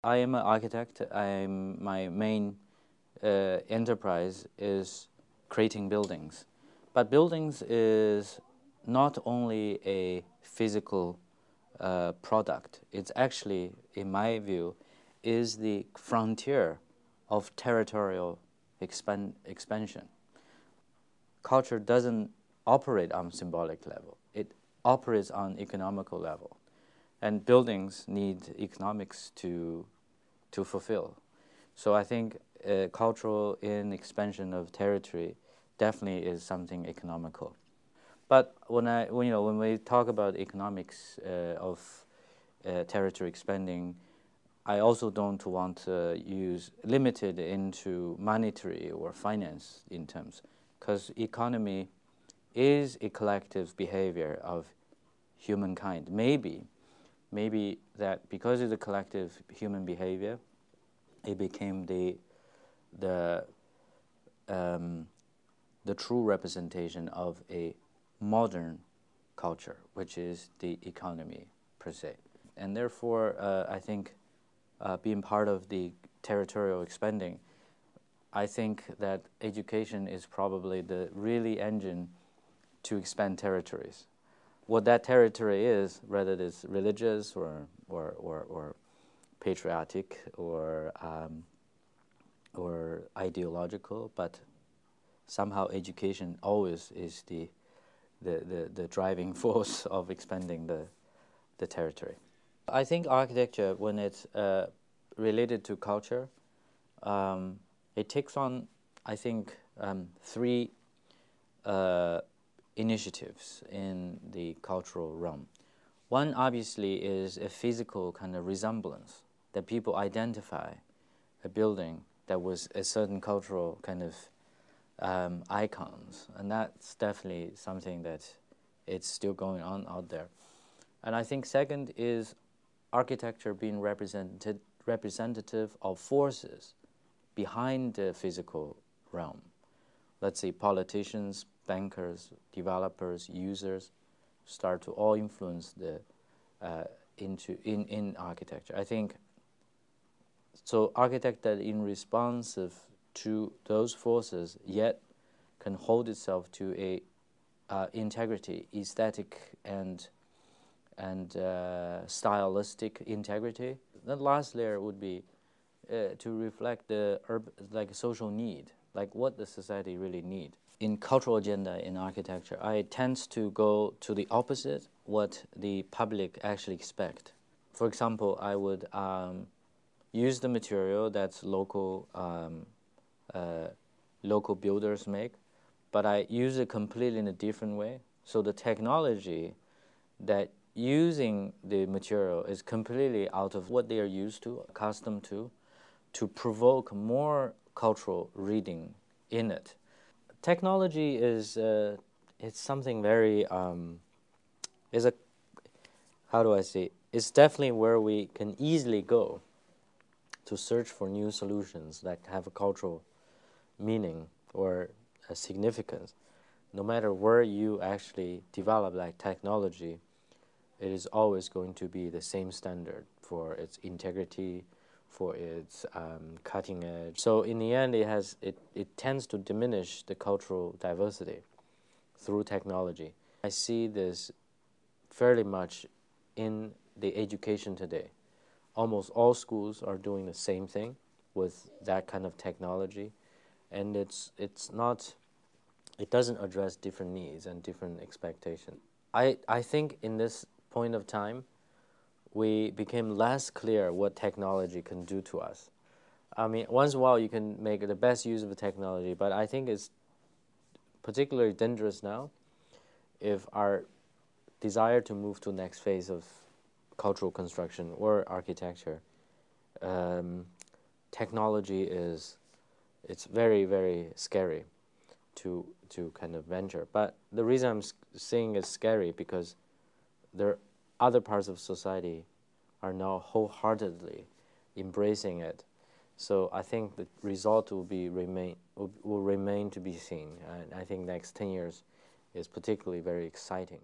I am an architect. My main enterprise is creating buildings. But buildings is not only a physical product. It's actually, in my view, is the frontier of territorial expansion. Culture doesn't operate on symbolic level. It operates on economical level. And buildings need economics to fulfill. So I think cultural in expansion of territory definitely is something economical. But when we talk about economics of territory expanding, I also don't want to use limited into monetary or finance in terms, because economy is a collective behavior of humankind. Maybe that because of the collective human behavior, it became the true representation of a modern culture, which is the economy per se. And therefore, I think being part of the territorial expanding, I think that education is probably the really engine to expand territories. What that territory is, whether it is religious or patriotic or ideological, but somehow education always is the driving force of expanding the territory. I think architecture, when it's related to culture, it takes on, I think, three initiatives in the cultural realm. One obviously is a physical kind of resemblance, that people identify a building that was a certain cultural kind of icons, and that's definitely something that it's still going on out there. And I think second is architecture being representative of forces behind the physical realm. Let's say politicians, bankers, developers, users start to all influence the in architecture. I think so. Architect that in responsive to those forces, yet can hold itself to a integrity, aesthetic and stylistic integrity. The last layer would be to reflect the social need, like what the society really need. In cultural agenda in architecture, I tend to go to the opposite, what the public actually expect. For example, I would use the material that's local builders make, but I use it completely in a different way. So the technology that using the material is completely out of what they are used to, accustomed to provoke more cultural reading in it. Technology is it's something very is a, how do I say, it's definitely where we can easily go to search for new solutions that have a cultural meaning or a significance. No matter where you actually develop that technology, it is always going to be the same standard for its integrity, for its cutting edge. So in the end, it tends to diminish the cultural diversity through technology. I see this fairly much in the education today. Almost all schools are doing the same thing with that kind of technology, and it doesn't address different needs and different expectations. I think in this point of time, we became less clear what technology can do to us. I mean, once in a while you can make the best use of the technology, but I think it's particularly dangerous now if our desire to move to the next phase of cultural construction or architecture, technology it's very, very scary to kind of venture. But the reason I'm saying it's scary because there are other parts of society are now wholeheartedly embracing it. So I think the result will remain to be seen. And I think next 10 years is particularly very exciting.